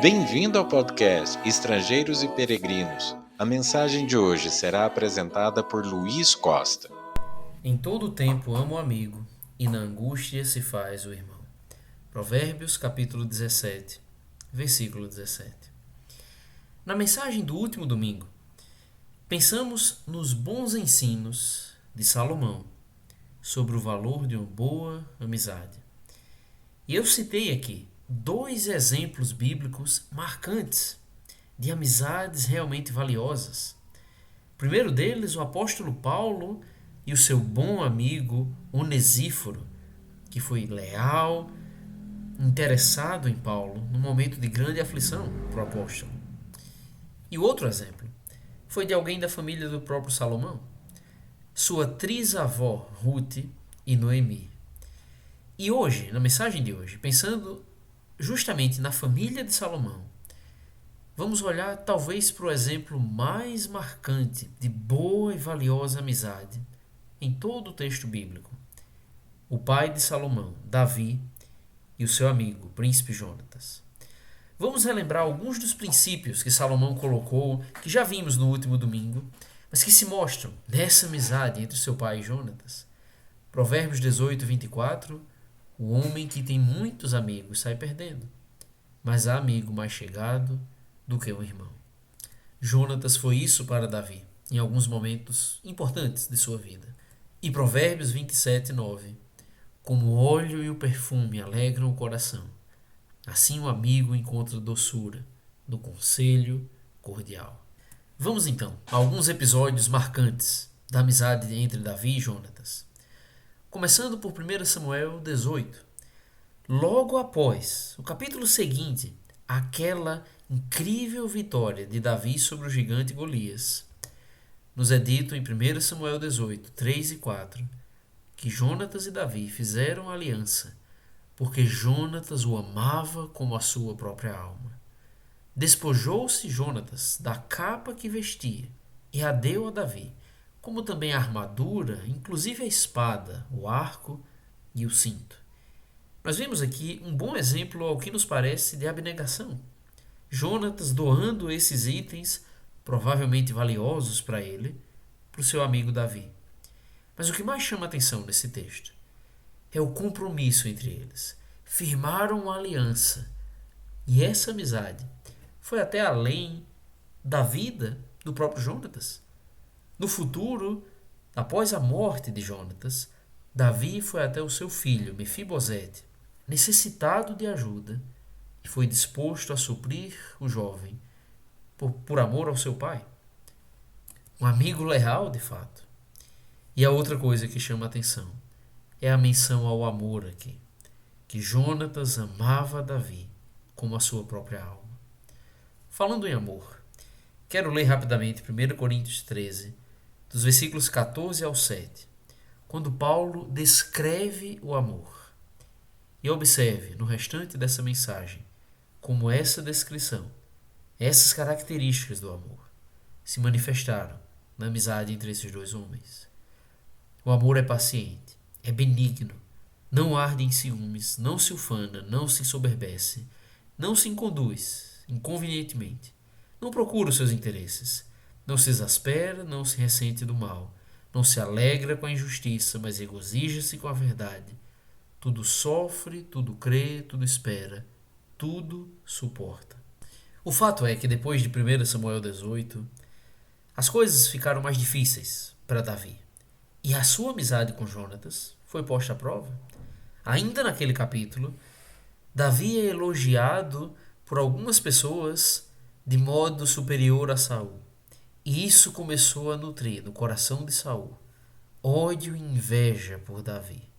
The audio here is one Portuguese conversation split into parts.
Bem-vindo ao podcast Estrangeiros e Peregrinos. A mensagem de hoje será apresentada por Luiz Costa. Em todo o tempo ama o amigo, e na angústia se faz o irmão. Provérbios capítulo 17, versículo 17. Na mensagem do último domingo, pensamos nos bons ensinos de Salomão sobre o valor de uma boa amizade. E eu citei aqui dois exemplos bíblicos marcantes de amizades realmente valiosas. O primeiro deles, o apóstolo Paulo e o seu bom amigo Onesíforo, que foi leal, interessado em Paulo no momento de grande aflição para o apóstolo. E o outro exemplo foi de alguém da família do próprio Salomão, sua trisavó Ruth e Noemi. E hoje, na mensagem de hoje, pensando justamente na família de Salomão, vamos olhar talvez para o exemplo mais marcante de boa e valiosa amizade em todo o texto bíblico. O pai de Salomão, Davi, e o seu amigo, o príncipe Jonatas. Vamos relembrar alguns dos princípios que Salomão colocou, que já vimos no último domingo, mas que se mostram nessa amizade entre seu pai e Jonatas. Provérbios 18, 24. O homem que tem muitos amigos sai perdendo, mas há amigo mais chegado do que um irmão. Jonatas foi isso para Davi, em alguns momentos importantes de sua vida. E Provérbios 27, 9. Como o óleo e o perfume alegram o coração, assim o amigo encontra doçura no conselho cordial. Vamos então a alguns episódios marcantes da amizade entre Davi e Jonatas. Começando por 1 Samuel 18. Logo após o capítulo seguinte, aquela incrível vitória de Davi sobre o gigante Golias, nos é dito em 1 Samuel 18, 3 e 4, que Jonatas e Davi fizeram aliança, porque Jonatas o amava como a sua própria alma. Despojou-se Jonatas da capa que vestia e a deu a Davi, como também a armadura, inclusive a espada, o arco e o cinto. Nós vemos aqui um bom exemplo ao que nos parece de abnegação. Jonatas doando esses itens, provavelmente valiosos para ele, para o seu amigo Davi. Mas o que mais chama atenção nesse texto é o compromisso entre eles. Firmaram uma aliança. E essa amizade foi até além da vida do próprio Jonatas. No futuro, após a morte de Jonatas, Davi foi até o seu filho, Mefibosete, necessitado de ajuda, e foi disposto a suprir o jovem por amor ao seu pai. Um amigo leal, de fato. E a outra coisa que chama a atenção é a menção ao amor aqui, que Jonatas amava Davi como a sua própria alma. Falando em amor, quero ler rapidamente 1 Coríntios 13, dos versículos 14 ao 7, quando Paulo descreve o amor. E observe no restante dessa mensagem como essa descrição, essas características do amor, se manifestaram na amizade entre esses dois homens. O amor é paciente, é benigno, não arde em ciúmes, não se ufana, não se ensoberbece, não se inconduz inconvenientemente, não procura os seus interesses, não se exaspera, não se ressente do mal, não se alegra com a injustiça, mas regozija-se com a verdade. Tudo sofre, tudo crê, tudo espera, tudo suporta. O fato é que depois de 1 Samuel 18, as coisas ficaram mais difíceis para Davi. E a sua amizade com Jonatas foi posta à prova. Ainda naquele capítulo, Davi é elogiado por algumas pessoas de modo superior a Saul. E isso começou a nutrir no coração de Saul ódio e inveja por Davi.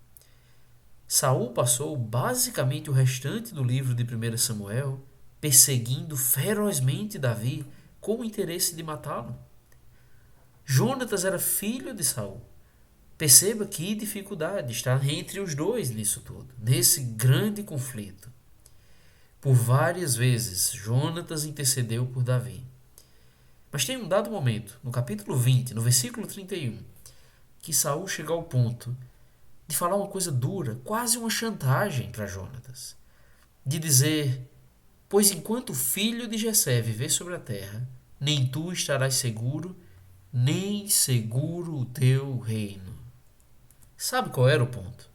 Saul passou basicamente o restante do livro de 1 Samuel perseguindo ferozmente Davi com o interesse de matá-lo. Jonatas era filho de Saul. Perceba que dificuldade está entre os dois nisso tudo, nesse grande conflito. Por várias vezes, Jonatas intercedeu por Davi. Mas tem um dado momento, no capítulo 20, no versículo 31, que Saul chega ao ponto de falar uma coisa dura, quase uma chantagem para Jonatas. De dizer: Pois enquanto o filho de Jessé viver sobre a terra, nem tu estarás seguro, nem seguro o teu reino. Sabe qual era o ponto?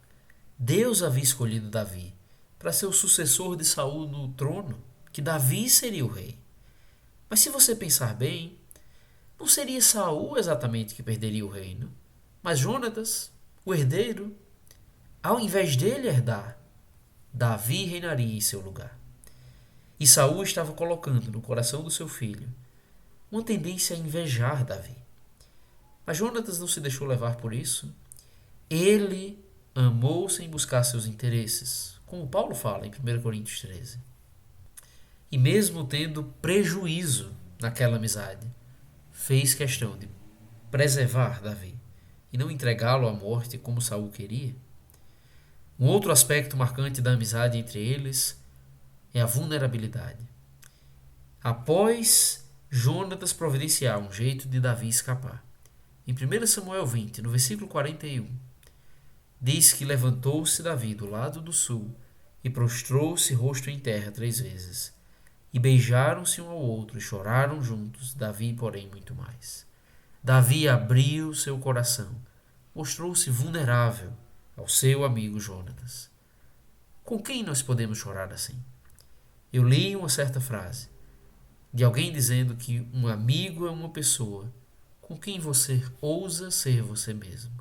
Deus havia escolhido Davi para ser o sucessor de Saul no trono, que Davi seria o rei. Mas se você pensar bem, não seria Saul exatamente que perderia o reino, mas Jonatas, o herdeiro. Ao invés dele herdar, Davi reinaria em seu lugar. E Saul estava colocando no coração do seu filho uma tendência a invejar Davi. Mas Jonatas não se deixou levar por isso. Ele amou sem buscar seus interesses, como Paulo fala em 1 Coríntios 13. E mesmo tendo prejuízo naquela amizade, fez questão de preservar Davi e não entregá-lo à morte como Saul queria. Um outro aspecto marcante da amizade entre eles é a vulnerabilidade. Após Jonatas providenciar um jeito de Davi escapar, em 1 Samuel 20, no versículo 41, diz que levantou-se Davi do lado do sul e prostrou-se rosto em terra 3 vezes. E beijaram-se um ao outro e choraram juntos, Davi, porém, muito mais. Davi abriu seu coração, mostrou-se vulnerável ao seu amigo Jonatas. Com quem nós podemos chorar assim? Eu li uma certa frase de alguém dizendo que um amigo é uma pessoa com quem você ousa ser você mesmo.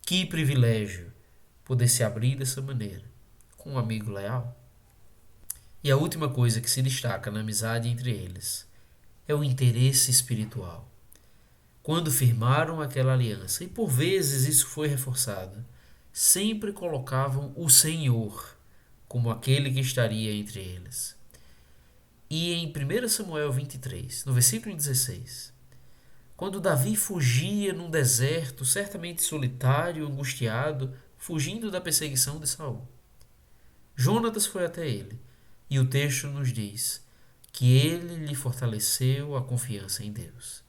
Que privilégio poder se abrir dessa maneira com um amigo leal. E a última coisa que se destaca na amizade entre eles é o interesse espiritual. Quando firmaram aquela aliança, e por vezes isso foi reforçado, sempre colocavam o Senhor como aquele que estaria entre eles. E em 1 Samuel 23, no versículo 16, quando Davi fugia num deserto, certamente solitário, angustiado, fugindo da perseguição de Saul, Jonatas foi até ele, e o texto nos diz que ele lhe fortaleceu a confiança em Deus.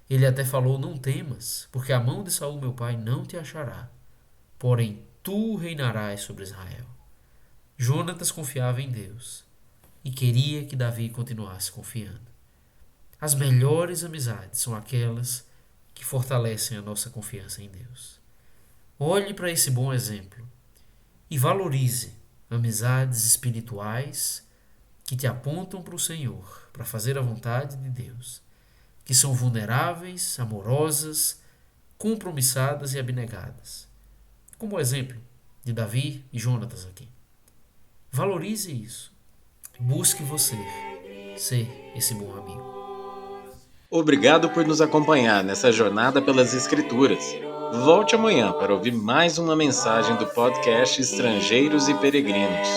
Ele até falou: não temas, porque a mão de Saul meu pai não te achará, porém tu reinarás sobre Israel. Jonatas confiava em Deus e queria que Davi continuasse confiando. As melhores amizades são aquelas que fortalecem a nossa confiança em Deus. Olhe para esse bom exemplo e valorize amizades espirituais que te apontam para o Senhor, para fazer a vontade de Deus, que são vulneráveis, amorosas, compromissadas e abnegadas, como o exemplo de Davi e Jonatas aqui. Valorize isso. Busque você ser esse bom amigo. Obrigado por nos acompanhar nessa jornada pelas Escrituras. Volte amanhã para ouvir mais uma mensagem do podcast Estrangeiros e Peregrinos.